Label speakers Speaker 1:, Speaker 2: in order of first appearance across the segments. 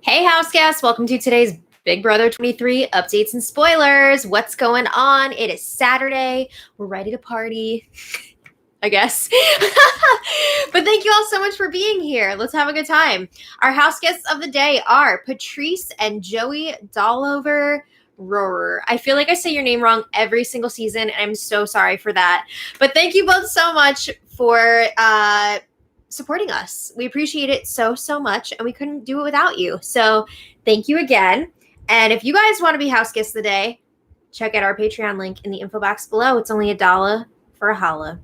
Speaker 1: Hey, house guests, welcome to today's Big Brother 23 updates and spoilers. What's going on? It is Saturday. We're ready to party, I guess. But thank you all so much for being here. Let's have a good time. Our house guests of the day are Patrice and Joey Dollover Rohrer. I feel like I say your name wrong every single season, and I'm so sorry for that. But thank you both so much for supporting us. We appreciate it so much, and we couldn't do it without you. So thank you again. And if you guys want to be house guests today, check out our Patreon link in the info box below. It's only $1 for a holla.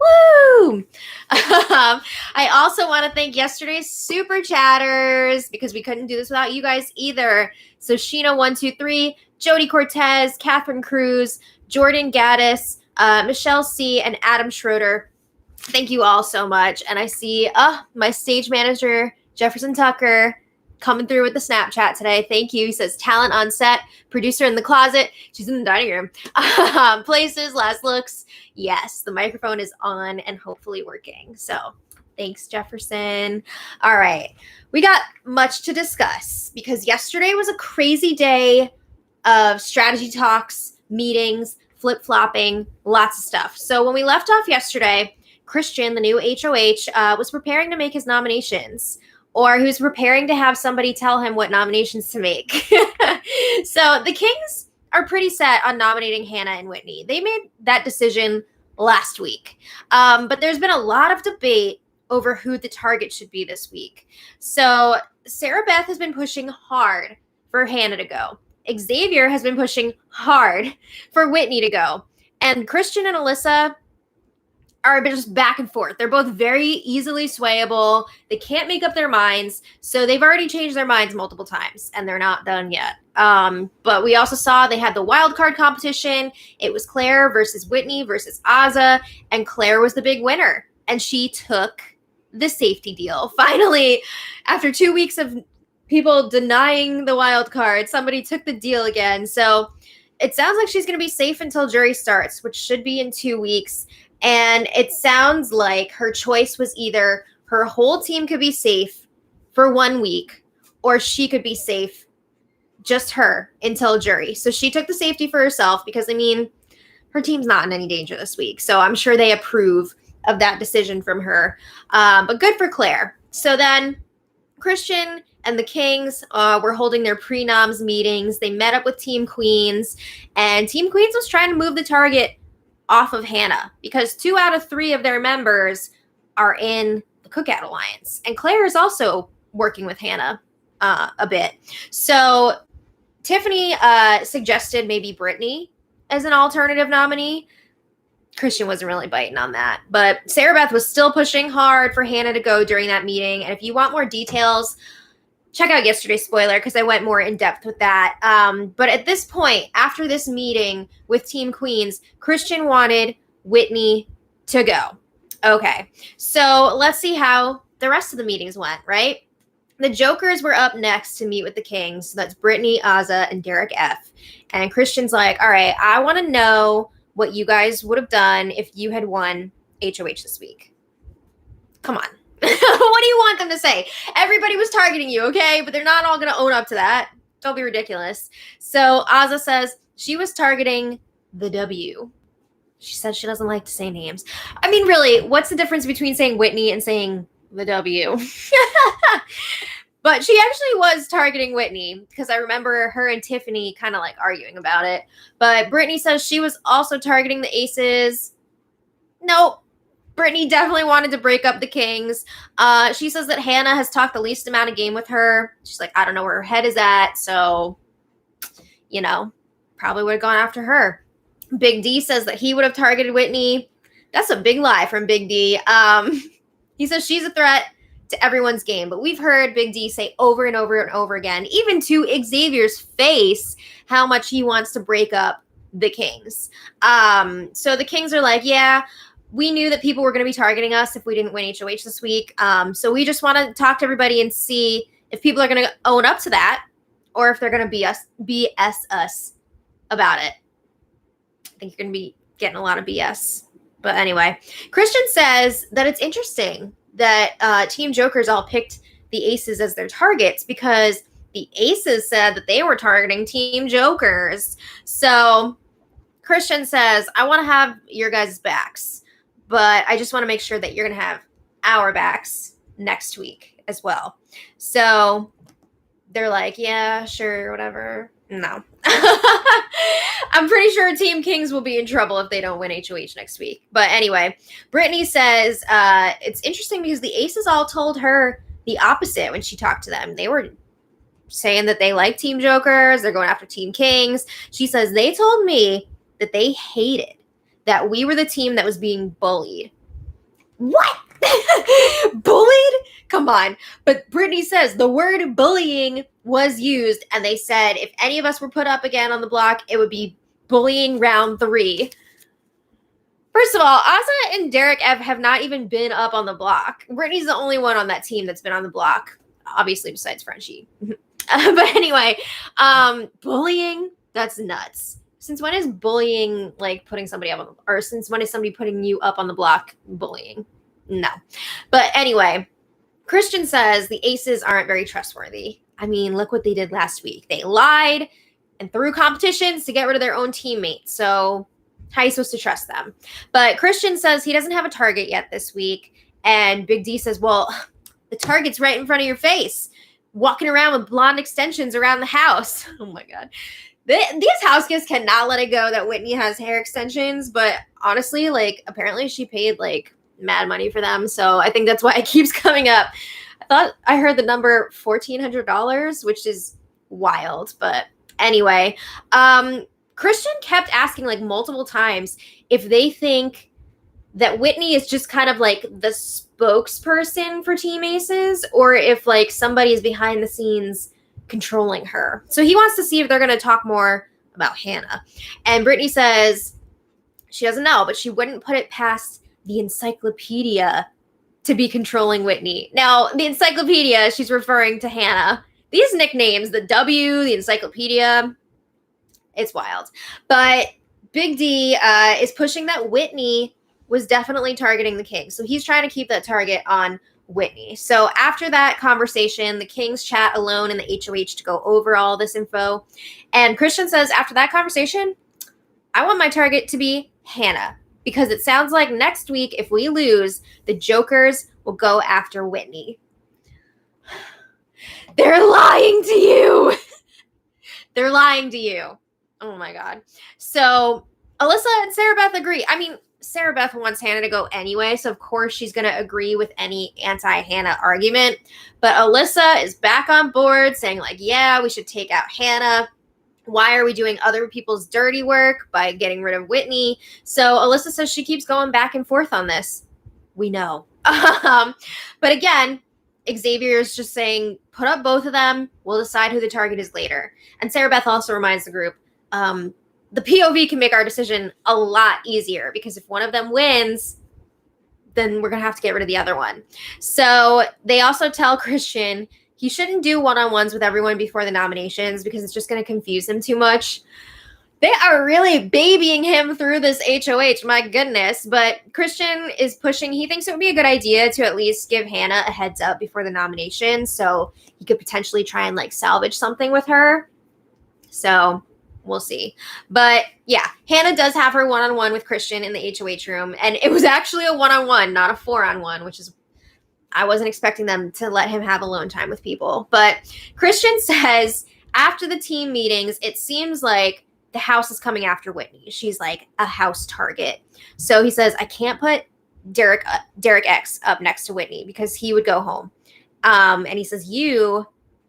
Speaker 1: Woo! I also want to thank yesterday's super chatters because we couldn't do this without you guys either. So Sheena123, Jody Cortez, Catherine Cruz, Jordan Gaddis, Michelle C, and Adam Schroeder. Thank you all so much. And I see my stage manager, Jefferson Tucker, coming through with the Snapchat today. Thank you. He says, talent on set, producer in the closet. She's in the dining room. Places, last looks. Yes, the microphone is on and hopefully working. So thanks, Jefferson. All right. We got much to discuss because yesterday was a crazy day of strategy talks, meetings, flip-flopping, lots of stuff. So when we left off yesterday, Christian, the new HOH, was preparing to make his nominations, or he was preparing to have somebody tell him what nominations to make. So the Kings are pretty set on nominating Hannah and Whitney. They made that decision last week. But there's been a lot of debate over who the target should be this week. So Sarah Beth has been pushing hard for Hannah to go. Xavier has been pushing hard for Whitney to go. And Christian and Alyssa are just back and forth. They're both very easily swayable. They can't make up their minds. So they've already changed their minds multiple times and they're not done yet. But we also saw they had the Wildcard competition. It was Claire versus Whitney versus Azah, and Claire was the big winner. And she took the safety deal. Finally, after 2 weeks of people denying the Wildcard, somebody took the deal again. So it sounds like she's going to be safe until jury starts, which should be in 2 weeks. And it sounds like her choice was either her whole team could be safe for 1 week, or she could be safe, just her, until jury. So she took the safety for herself because, I mean, her team's not in any danger this week. So I'm sure they approve of that decision from her. But good for Claire. So then Christian and the Kings were holding their pre-noms meetings. They met up with Team Queens, and Team Queens was trying to move the target off of Hannah because 2 out of 3 of their members are in the Cookout Alliance. And Claire is also working with Hannah a bit. So Tiffany suggested maybe Brittany as an alternative nominee. Christian wasn't really biting on that. But Sarah Beth was still pushing hard for Hannah to go during that meeting. And if you want more details, check out yesterday's spoiler because I went more in depth with that. But at this point, after this meeting with Team Queens, Christian wanted Whitney to go. Okay, so let's see how the rest of the meetings went, right? The Jokers were up next to meet with the Kings. So that's Brittany, Azah, and Derek F. And Christian's like, all right, I want to know what you guys would have done if you had won HOH this week. Come on. What do you want them to say? Everybody was targeting you, okay? But they're not all going to own up to that. Don't be ridiculous. So Azah says she was targeting the W. She says she doesn't like to say names. I mean, really, what's the difference between saying Whitney and saying the W? But she actually was targeting Whitney because I remember her and Tiffany kind of like arguing about it. But Brittany says she was also targeting the Aces. Nope. Brittany definitely wanted to break up the Kings. She says that Hannah has talked the least amount of game with her. She's like, I don't know where her head is at. So, you know, probably would have gone after her. Big D says that he would have targeted Whitney. That's a big lie from Big D. He says she's a threat to everyone's game. But we've heard Big D say over and over and over again, even to Xavier's face, how much he wants to break up the Kings. So the Kings are like, yeah, we knew that people were going to be targeting us if we didn't win HOH this week. So we just want to talk to everybody and see if people are going to own up to that or if they're going to BS us about it. I think you're going to be getting a lot of BS. But anyway, Christian says that it's interesting that Team Jokers all picked the Aces as their targets because the aces said that they were targeting Team Jokers. So Christian says, I want to have your guys' backs, but I just want to make sure that you're going to have our backs next week as well. So they're like, yeah, sure, whatever. No. I'm pretty sure Team Kings will be in trouble if they don't win HOH next week. But anyway, Brittany says it's interesting because the aces all told her the opposite when she talked to them. They were saying that they like Team Jokers. They're going after Team Kings. She says they told me that they hated that we were the team that was being bullied. What? Bullied? Come on. But Brittany says the word bullying was used, and they said if any of us were put up again on the block, it would be bullying round 3. First of all, Asa and Derek have not even been up on the block. Brittany's the only one on that team that's been on the block, obviously besides Frenchie. But anyway, bullying, that's nuts. Since when is bullying like putting somebody up on the, or since when is somebody putting you up on the block bullying? No. But anyway, Christian says the aces aren't very trustworthy. I mean, look what they did last week. They lied and threw competitions to get rid of their own teammates. So how are you supposed to trust them? But Christian says he doesn't have a target yet this week. And Big D says, well, the target's right in front of your face. Walking around with blonde extensions around the house. Oh my God. These house gifts cannot let it go that Whitney has hair extensions. But honestly, like, apparently she paid like mad money for them. So I think that's why it keeps coming up. I thought I heard the number $1,400, which is wild. But anyway, Christian kept asking like multiple times if they think that Whitney is just kind of like the spokesperson for Team Aces, or if like somebody is behind the scenes controlling her. So he wants to see if they're going to talk more about Hannah. And Brittany says she doesn't know, but she wouldn't put it past the encyclopedia to be controlling Whitney. Now, the encyclopedia, she's referring to Hannah. These nicknames, the W, the encyclopedia, it's wild. But Big D is pushing that Whitney was definitely targeting the Kings. So he's trying to keep that target on Whitney. So after that conversation, the Kings chat alone in the HOH to go over all this info. And Christian says, after that conversation, I want my target to be Hannah, because it sounds like next week, if we lose, the Jokers will go after Whitney. They're lying to you. They're lying to you. Oh my God. So Alyssa and Sarah Beth agree. I mean, Sarah Beth wants Hannah to go anyway, so of course she's going to agree with any anti-Hannah argument. But Alyssa is back on board saying like, yeah, we should take out Hannah. Why are we doing other people's dirty work by getting rid of Whitney? So Alyssa says she keeps going back and forth on this. We know. But again, Xavier is just saying, put up both of them. We'll decide who the target is later. And Sarah Beth also reminds the group, the POV can make our decision a lot easier, because if one of them wins, then we're going to have to get rid of the other one. So they also tell Christian he shouldn't do one-on-ones with everyone before the nominations because it's just going to confuse him too much. They are really babying him through this HOH, my goodness. But Christian is pushing. He thinks it would be a good idea to at least give Hannah a heads up before the nomination so he could potentially try and like salvage something with her. So we'll see. But yeah, Hannah does have her one-on-one with Christian in the HOH room. And it was actually a one-on-one, not a 4-on-1, which is, I wasn't expecting them to let him have alone time with people. But Christian says after the team meetings, it seems like the house is coming after Whitney. She's like a house target. So he says, I can't put Derek X up next to Whitney because he would go home. And he says, you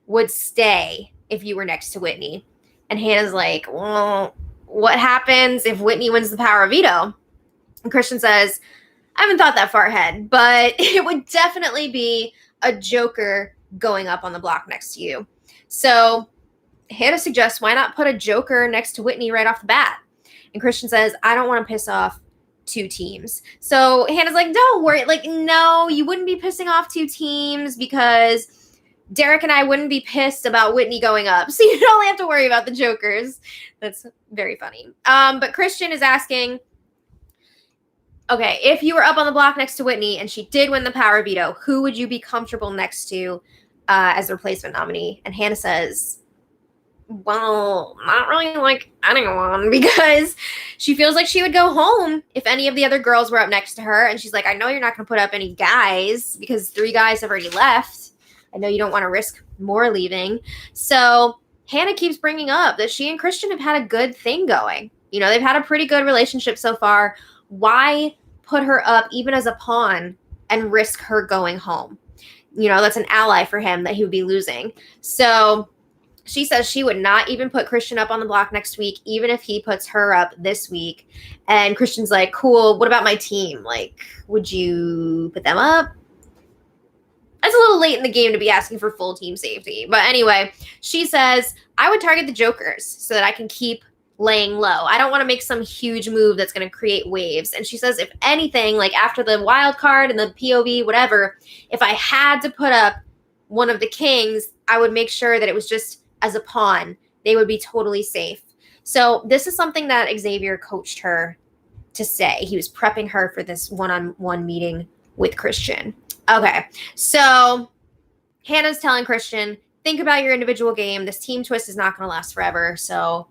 Speaker 1: would stay if you were next to Whitney. And Hannah's like, well, what happens if Whitney wins the power of veto? And Christian says, I haven't thought that far ahead, but it would definitely be a Joker going up on the block next to you. So Hannah suggests, why not put a Joker next to Whitney right off the bat? And Christian says, I don't want to piss off 2 teams. So Hannah's like, don't worry. Like, no, you wouldn't be pissing off 2 teams because Derek and I wouldn't be pissed about Whitney going up. So you don't only have to worry about the Jokers. That's very funny. But Christian is asking, okay, if you were up on the block next to Whitney and she did win the power veto, who would you be comfortable next to as the replacement nominee. And Hannah says, well, not really like anyone, because she feels like she would go home if any of the other girls were up next to her. And she's like, I know you're not going to put up any guys because 3 guys have already left. I know you don't want to risk more leaving. So Hannah keeps bringing up that she and Christian have had a good thing going. They've had a pretty good relationship so far. Why put her up even as a pawn and risk her going home? That's an ally for him that he would be losing. So she says she would not even put Christian up on the block next week, even if he puts her up this week. And Christian's like, cool, what about my team? Like, would you put them up? It's a little late in the game to be asking for full team safety. But anyway, she says, I would target the jokers so that I can keep laying low. I don't want to make some huge move that's going to create waves. And she says, if anything, like after the wild card and the POV, whatever, if I had to put up one of the kings, I would make sure that it was just as a pawn. They would be totally safe. So this is something that Xavier coached her to say. He was prepping her for this one-on-one meeting with Christian. Okay, so Hannah's telling Christian, think about your individual game. This team twist is not going to last forever, so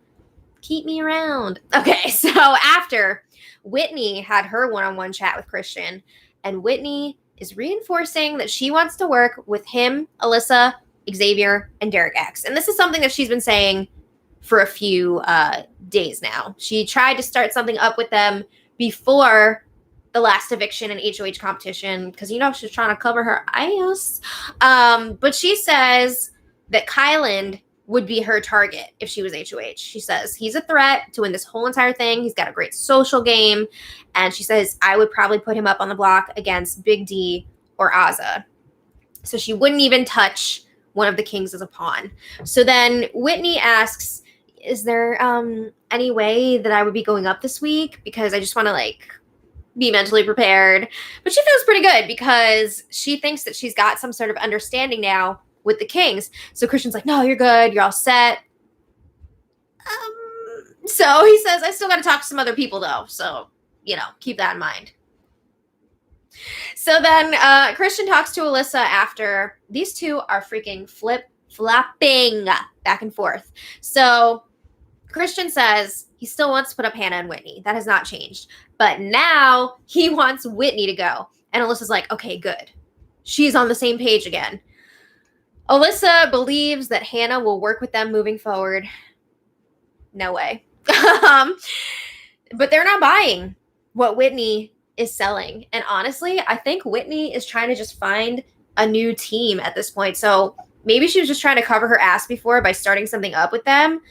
Speaker 1: keep me around. Okay, so after Whitney had her one-on-one chat with Christian, and Whitney is reinforcing that she wants to work with him, Alyssa, Xavier, and Derek X. And this is something that she's been saying for a few days now. She tried to start something up with them before the last eviction and HOH competition because, she's trying to cover her ass. But she says that Kyland would be her target if she was HOH. She says he's a threat to win this whole entire thing. He's got a great social game. And she says, I would probably put him up on the block against Big D or Azza. So she wouldn't even touch one of the kings as a pawn. So then Whitney asks, is there any way that I would be going up this week? Because I just want to be mentally prepared. But she feels pretty good because she thinks that she's got some sort of understanding now with the kings. So Christian's like, no, you're good. You're all set. So he says, I still got to talk to some other people though. So, keep that in mind. So then Christian talks to Alyssa after. These two are freaking flip-flopping back and forth. So Christian says he still wants to put up Hannah and Whitney. That has not changed. But now he wants Whitney to go. And Alyssa's like, okay, good. She's on the same page again. Alyssa believes that Hannah will work with them moving forward. No way. But they're not buying what Whitney is selling. And honestly, I think Whitney is trying to just find a new team at this point. So maybe she was just trying to cover her ass before by starting something up with them.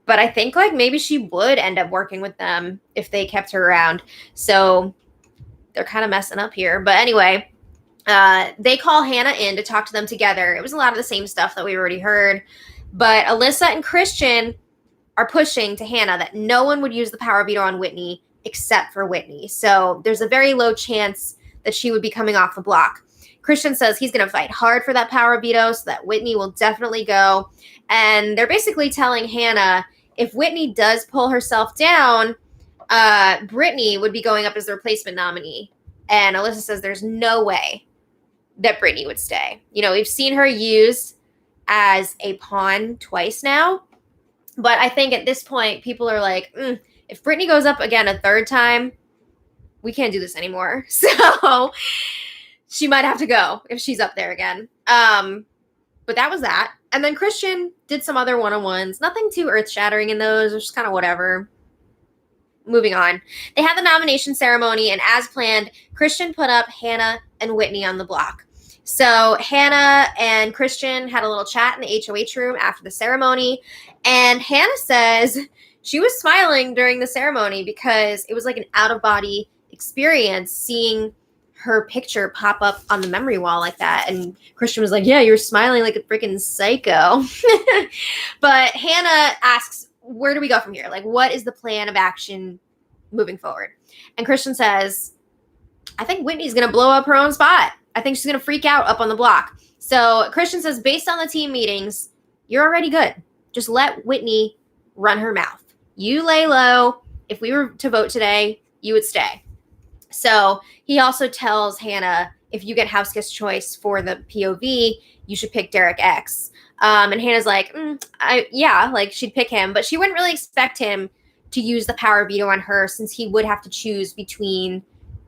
Speaker 1: But I think maybe she would end up working with them if they kept her around. So they're kind of messing up here. But anyway, they call Hannah in to talk to them together. It was a lot of the same stuff that we already heard. But Alyssa and Christian are pushing to Hannah that no one would use the power veto on Whitney except for Whitney. So there's a very low chance that she would be coming off the block. Christian says he's going to fight hard for that power veto so that Whitney will definitely go. And they're basically telling Hannah, if Whitney does pull herself down, Brittany would be going up as the replacement nominee. And Alyssa says there's no way that Brittany would stay. We've seen her used as a pawn twice now. But I think at this point, people are like, if Brittany goes up again a third time, we can't do this anymore. So she might have to go if she's up there again. But that was that. And then Christian did some other one-on-ones. Nothing too earth-shattering in those. It was just kind of whatever. Moving on. They had the nomination ceremony, and as planned, Christian put up Hannah and Whitney on the block. So Hannah and Christian had a little chat in the HOH room after the ceremony, and Hannah says she was smiling during the ceremony because it was like an out-of-body experience seeing her picture pop up on the memory wall like that. And Christian was like, yeah, you're smiling like a freaking psycho. But Hannah asks, where do we go from here? What is the plan of action moving forward? And Christian says, I think Whitney's going to blow up her own spot. I think she's going to freak out up on the block. So Christian says, based on the team meetings, you're already good. Just let Whitney run her mouth. You lay low. If we were to vote today, you would stay. So he also tells Hannah, if you get house guest choice for the POV, you should pick Derek X. And Hannah's like, yeah, like she'd pick him, but she wouldn't really expect him to use the power veto on her since he would have to choose between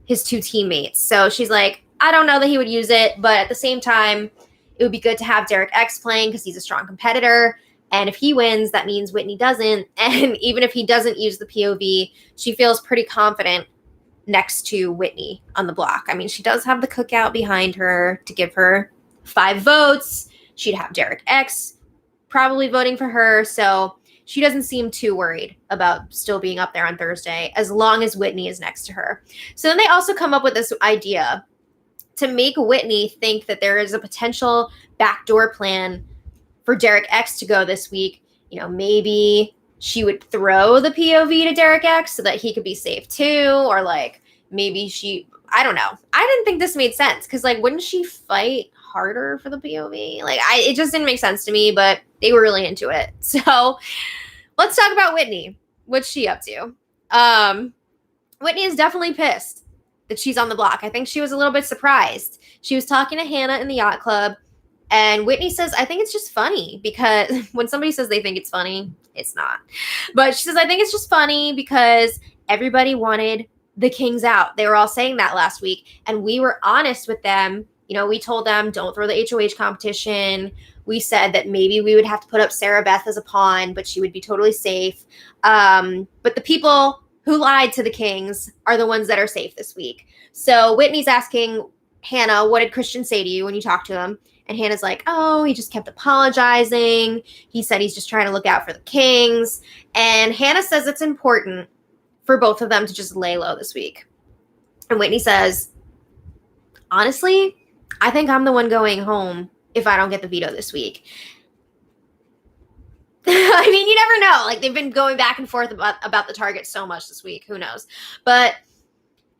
Speaker 1: his two teammates. So she's like, I don't know that he would use it, but at the same time, it would be good to have Derek X playing because he's a strong competitor. And if he wins, that means Whitney doesn't. And even if he doesn't use the POV, she feels pretty confident next to Whitney on the block. I mean, she does have the cookout behind her to give her 5 votes. She'd have Derek X probably voting for her. So she doesn't seem too worried about still being up there on Thursday as long as Whitney is next to her. So then they also come up with this idea to make Whitney think that there is a potential backdoor plan for Derek X to go this week. You know, maybe she would throw the POV to Derek X so that he could be safe too. Or like maybe I don't know. I didn't think this made sense because like, wouldn't she fight harder for the POV? Like it just didn't make sense to me, but they were really into it. So let's talk about Whitney. What's she up to? Whitney is definitely pissed that she's on the block. I think she was a little bit surprised. She was talking to Hannah in the yacht club, and Whitney says, I think it's just funny because when somebody says they think it's funny, it's not. But she says, I think it's just funny because everybody wanted the Kings out. They were all saying that last week, and we were honest with them. You know, we told them, don't throw the HOH competition. We said that maybe we would have to put up Sarah Beth as a pawn, but she would be totally safe. But the people who lied to the Kings are the ones that are safe this week. So Whitney's asking Hannah, what did Christian say to you when you talked to him? And Hannah's like, oh, he just kept apologizing. He said he's just trying to look out for the Kings. And Hannah says it's important for both of them to just lay low this week. And Whitney says, honestly, I think I'm the one going home if I don't get the veto this week. I mean, you never know. Like, they've been going back and forth about the target so much this week. Who knows? But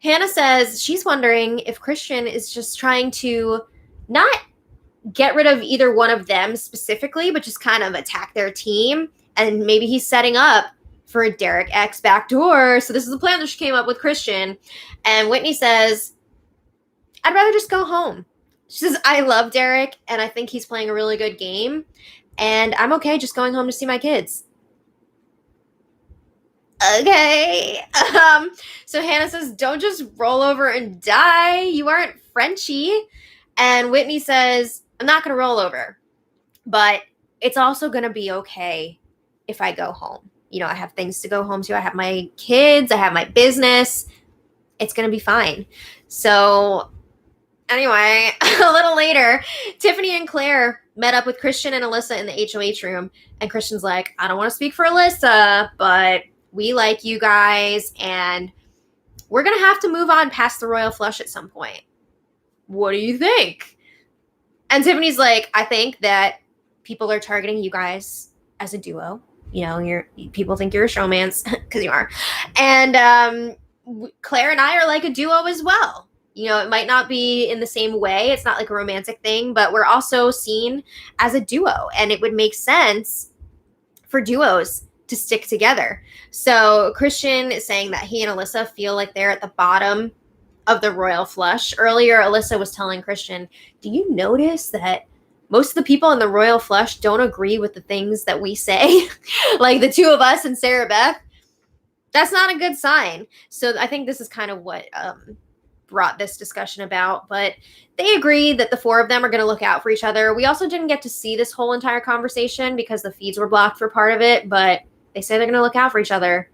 Speaker 1: Hannah says she's wondering if Christian is just trying to not get rid of either one of them specifically, but just kind of attack their team. And maybe he's setting up for a Derek X backdoor. So this is the plan that she came up with Christian. And Whitney says, I'd rather just go home. She says, I love Derek, and I think he's playing a really good game. And I'm okay just going home to see my kids. Okay. So Hannah says, don't just roll over and die. You aren't Frenchie. And Whitney says, I'm not going to roll over, but it's also going to be okay if I go home. You know, I have things to go home to. I have my kids. I have my business. It's going to be fine. So anyway, a little later, Tiffany and Claire met up with Christian and Alyssa in the HOH room. And Christian's like, I don't want to speak for Alyssa, but we like you guys. And we're going to have to move on past the royal flush at some point. What do you think? And Tiffany's like, I think that people are targeting you guys as a duo. You know, people think you're a showmance because you are. And Claire and I are like a duo as well. You know, it might not be in the same way. It's not like a romantic thing, but we're also seen as a duo. And it would make sense for duos to stick together. So Christian is saying that he and Alyssa feel like they're at the bottom of the royal flush. Earlier, Alyssa was telling Christian, do you notice that most of the people in the royal flush don't agree with the things that we say? Like the two of us and Sarah Beth? That's not a good sign. So I think this is kind of what brought this discussion about, but they agree that the four of them are going to look out for each other. We also didn't get to see this whole entire conversation because the feeds were blocked for part of it, but they say they're going to look out for each other.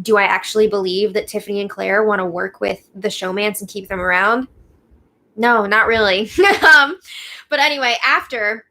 Speaker 1: Do I actually believe that Tiffany and Claire want to work with the showmance and keep them around? No, not really. But anyway, after,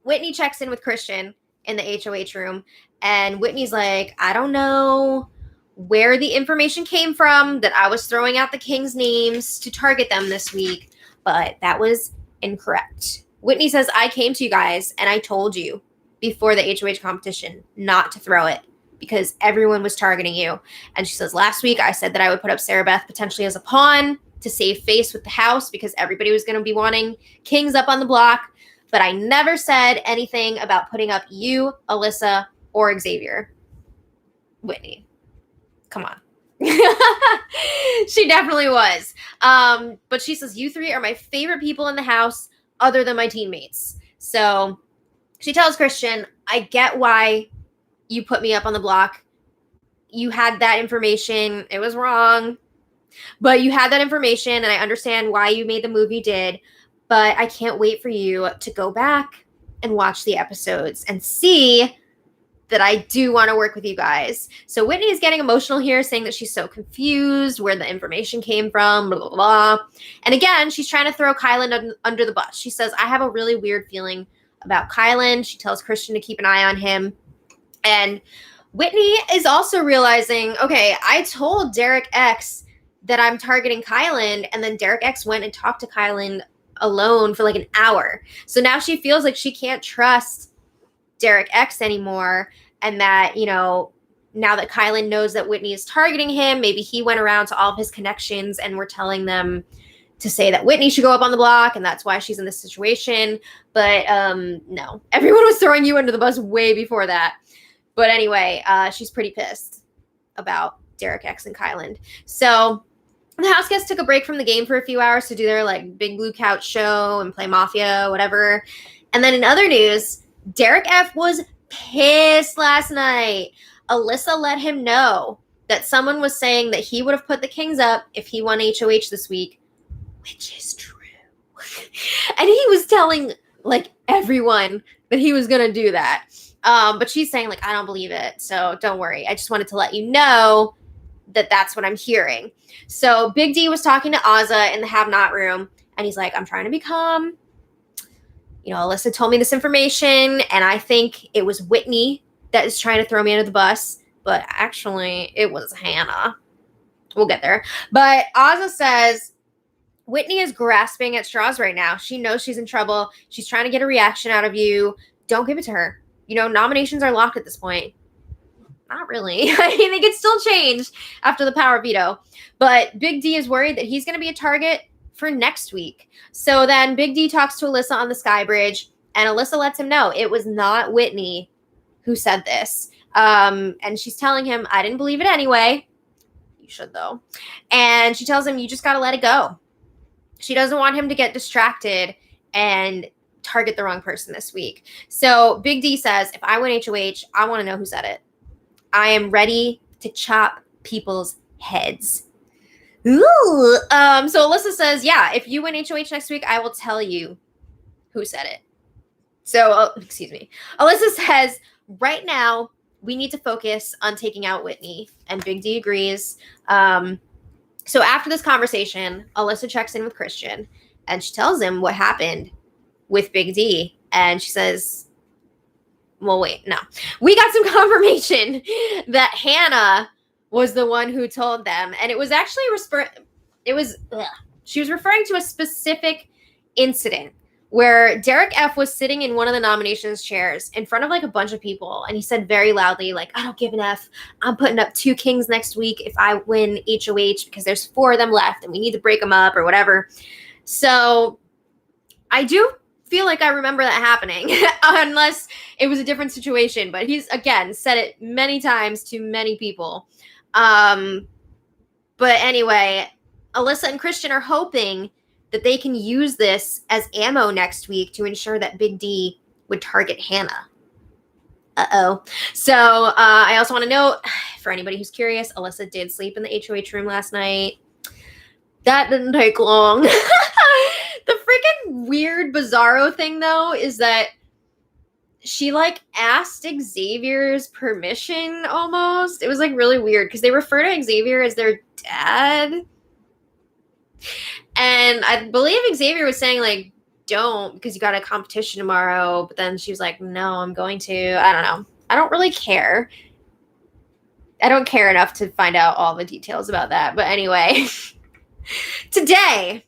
Speaker 1: Whitney checks in with Christian in the HOH room, and Whitney's like, I don't know where the information came from that I was throwing out the Kings' names to target them this week, but that was incorrect. Whitney says, I came to you guys and I told you before the HOH competition not to throw it because everyone was targeting you. And she says, last week I said that I would put up Sarah Beth potentially as a pawn to save face with the house because everybody was going to be wanting Kings up on the block, but I never said anything about putting up you, Alyssa, or Xavier. Whitney. Come on. She definitely was. But she says, you three are my favorite people in the house. other than my teammates. So she tells Christian, I get why you put me up on the block. You had that information. It was wrong. But you had that information, and I understand why you made the move you did. But I can't wait for you to go back and watch the episodes and see that I do want to work with you guys. So Whitney is getting emotional here, saying that she's so confused where the information came from, blah, blah, blah. And again, she's trying to throw Kylan under the bus. She says, I have a really weird feeling about Kylan. She tells Christian to keep an eye on him. And Whitney is also realizing, okay, I told Derek X that I'm targeting Kylan, and then Derek X went and talked to Kylan alone for like an hour. So now she feels like she can't trust Derek X anymore, and that, you know, now that Kylan knows that Whitney is targeting him, maybe he went around to all of his connections and were telling them to say that Whitney should go up on the block, and that's why she's in this situation. But no, everyone was throwing you under the bus way before that. But anyway, she's pretty pissed about Derek X and Kylan. So the house guests took a break from the game for a few hours to do their like big blue couch show and play Mafia, whatever. And then in other news, Derek F was pissed last night. Alyssa let him know that someone was saying that he would have put the Kings up if he won HOH this week, which is true. And he was telling like everyone that he was going to do that. But she's saying like, I don't believe it. So don't worry. I just wanted to let you know that that's what I'm hearing. So Big D was talking to Azza in the have not room, and he's like, I'm trying to be calm. You know, Alyssa told me this information, and I think it was Whitney that is trying to throw me under the bus, but actually it was Hannah. We'll get there. But Azza says Whitney is grasping at straws right now. She knows she's in trouble. She's trying to get a reaction out of you. Don't give it to her. You know, nominations are locked at this point. Not really. I mean, they could still change after the power veto. But Big D is worried that he's going to be a target for next week. So then Big D talks to Alyssa on the Sky Bridge, and Alyssa lets him know it was not Whitney who said this. And she's telling him, I didn't believe it anyway. You should, though. And she tells him, you just got to let it go. She doesn't want him to get distracted and target the wrong person this week. So Big D says, if I win HOH, I want to know who said it. I am ready to chop people's heads. Ooh. So Alyssa says, yeah, if you win HOH next week, I will tell you who said it. So, excuse me. Alyssa says, right now, we need to focus on taking out Whitney. And Big D agrees. So after this conversation, Alyssa checks in with Christian, and she tells him what happened with Big D. And she says, well, wait, no. We got some confirmation that Hannah was the one who told them. And it was actually, she was referring to a specific incident where Derek F was sitting in one of the nominations chairs in front of like a bunch of people. And he said very loudly, like, I don't give an F. I'm putting up 2 Kings next week if I win HOH because there's 4 of them left and we need to break them up or whatever. So I do feel like I remember that happening, unless it was a different situation. But he's, again, said it many times to many people. But anyway, Alyssa and Christian are hoping that they can use this as ammo next week to ensure that Big D would target Hannah. Uh-oh. So I also want to note, for anybody who's curious, Alyssa did sleep in the HOH room last night. That didn't take long. The freaking weird bizarro thing, though, is that she, like, asked Xavier's permission, almost. It was, like, really weird, because they refer to Xavier as their dad. And I believe Xavier was saying, like, don't, because you got a competition tomorrow. But then she was like, no, I'm going to. I don't know. I don't really care. I don't care enough to find out all the details about that. But anyway, today,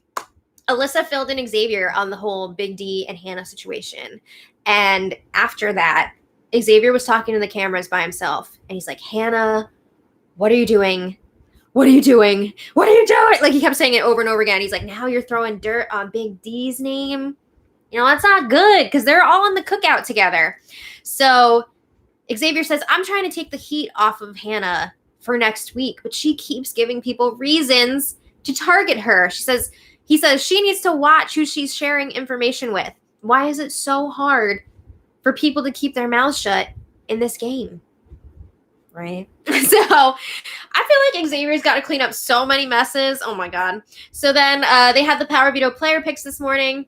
Speaker 1: Alyssa filled in Xavier on the whole Big D and Hannah situation. And after that, Xavier was talking to the cameras by himself. And he's like, Hannah, what are you doing? What are you doing? What are you doing? Like, he kept saying it over and over again. He's like, now you're throwing dirt on Big D's name. You know, that's not good because they're all in the cookout together. So Xavier says, I'm trying to take the heat off of Hannah for next week. But she keeps giving people reasons to target her. She says, He says she needs to watch who she's sharing information with. Why is it so hard for people to keep their mouths shut in this game? Right? So I feel like Xavier's got to clean up so many messes. Oh my God. So then they had the Power Veto player picks this morning.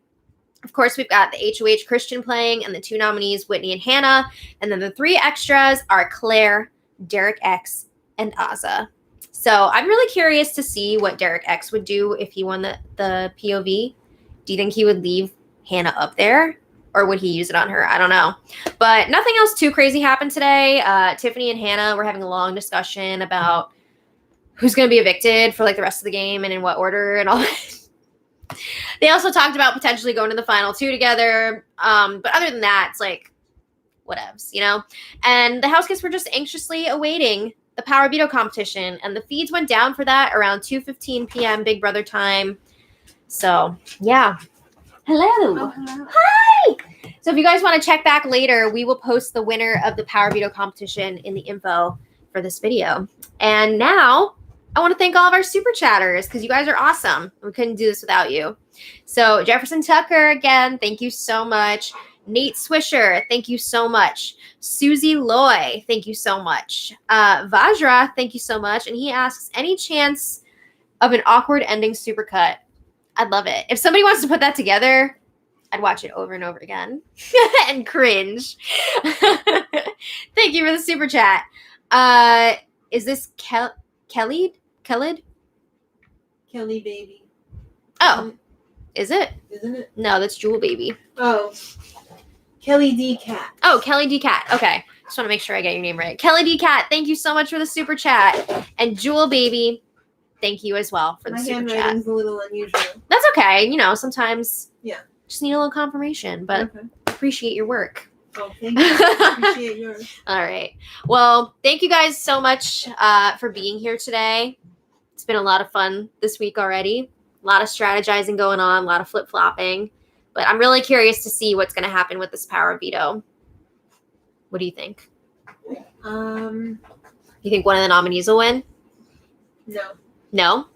Speaker 1: Of course, we've got the HOH Christian playing and the 2 nominees, Whitney and Hannah. And then the 3 extras are Claire, Derek X, and Azza. So I'm really curious to see what Derek X would do if he won the POV. Do you think he would leave Hannah up there? Or would he use it on her? I don't know. But nothing else too crazy happened today. Tiffany and Hannah were having a long discussion about who's going to be evicted for like the rest of the game and in what order and all that. They also talked about potentially going to the final 2 together. But other than that, it's like, whatevs, you know? And the house kids were just anxiously awaiting the Power Veto competition. And the feeds went down for that around 2:15 p.m. Big Brother time. So, yeah. Hello.
Speaker 2: Oh, hello.
Speaker 1: Hi. So if you guys want to check back later, we will post the winner of the Power Veto competition in the info for this video. And now I want to thank all of our super chatters because you guys are awesome. We couldn't do this without you. So Jefferson Tucker, again, thank you so much. Nate Swisher, thank you so much. Susie Loy, thank you so much. Vajra, thank you so much. And he asks, any chance of an awkward ending supercut? I'd love it. If somebody wants to put that together, I'd watch it over and over again and cringe. Thank you for the super chat. Is this Kelly? Kelly
Speaker 2: Baby.
Speaker 1: Oh, is it?
Speaker 2: Isn't it?
Speaker 1: No, that's Jewel Baby.
Speaker 2: Oh. Kelly D. Cat.
Speaker 1: Oh, Kelly D. Cat. Okay. Just want to make sure I get your name right. Kelly D. Cat, thank you so much for the super chat. And Jewel Baby, thank you as well for the super chat.
Speaker 2: My handwriting's a little unusual.
Speaker 1: That's okay. You know, sometimes just need a little confirmation, but appreciate your work.
Speaker 2: Oh, thank you. I appreciate yours.
Speaker 1: All right. Well, thank you guys so much for being here today. It's been a lot of fun this week already. A lot of strategizing going on, a lot of flip-flopping. But I'm really curious to see what's going to happen with this Power Veto. What do you think? You think one of the nominees will win?
Speaker 2: No.
Speaker 1: No?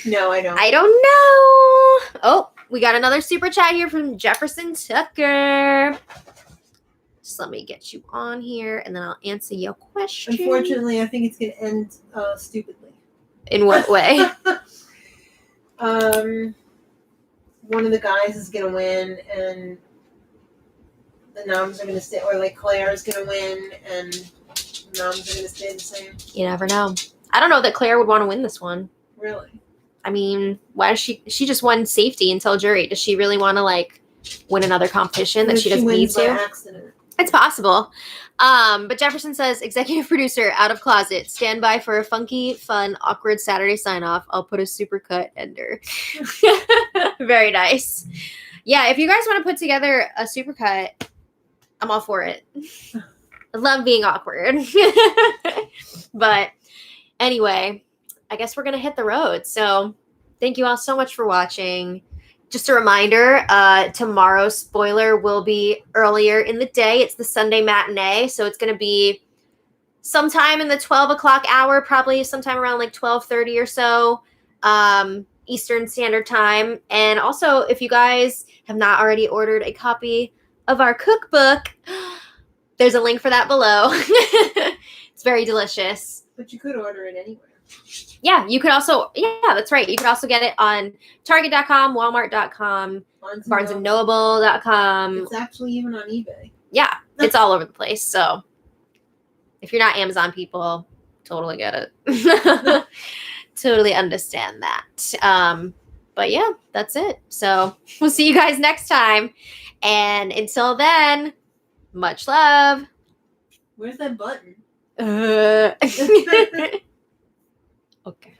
Speaker 2: No, I don't.
Speaker 1: I don't know. Oh, we got another super chat here from Jefferson Tucker. Just let me get you on here, and then I'll answer your question.
Speaker 2: Unfortunately, I think it's going to end stupidly.
Speaker 1: In what way?
Speaker 2: One of the guys is going to win, and the noms are going to stay, or like Claire is going to win, and the noms are going to stay the same.
Speaker 1: You never know. I don't know that Claire would want to win this one.
Speaker 2: Really?
Speaker 1: I mean, why does she just won safety until jury. Does she really want to like win another competition that she doesn't need to?
Speaker 2: By accident.
Speaker 1: It's possible. But Jefferson says, executive producer out of closet, stand by for a funky, fun, awkward Saturday sign off. I'll put a super cut ender. Very nice. Yeah, if you guys want to put together a super cut, I'm all for it. I love being awkward. But anyway, I guess we're going to hit the road. So thank you all so much for watching. Just a reminder, tomorrow's spoiler will be earlier in the day. It's the Sunday matinee, so it's going to be sometime in the 12 o'clock hour, probably sometime around like 12:30 or so, Eastern Standard Time. And also, if you guys have not already ordered a copy of our cookbook, there's a link for that below. It's very delicious.
Speaker 2: But you could order it anywhere.
Speaker 1: Yeah, you could also, that's right. You could also get it on Target.com, Walmart.com, BarnesandNoble.com.
Speaker 2: It's actually even on eBay.
Speaker 1: Yeah, it's all over the place. So if you're not Amazon people, totally get it. Totally understand that. But yeah, that's it. So we'll see you guys next time. And until then, much love.
Speaker 2: Where's that button?
Speaker 1: Okay.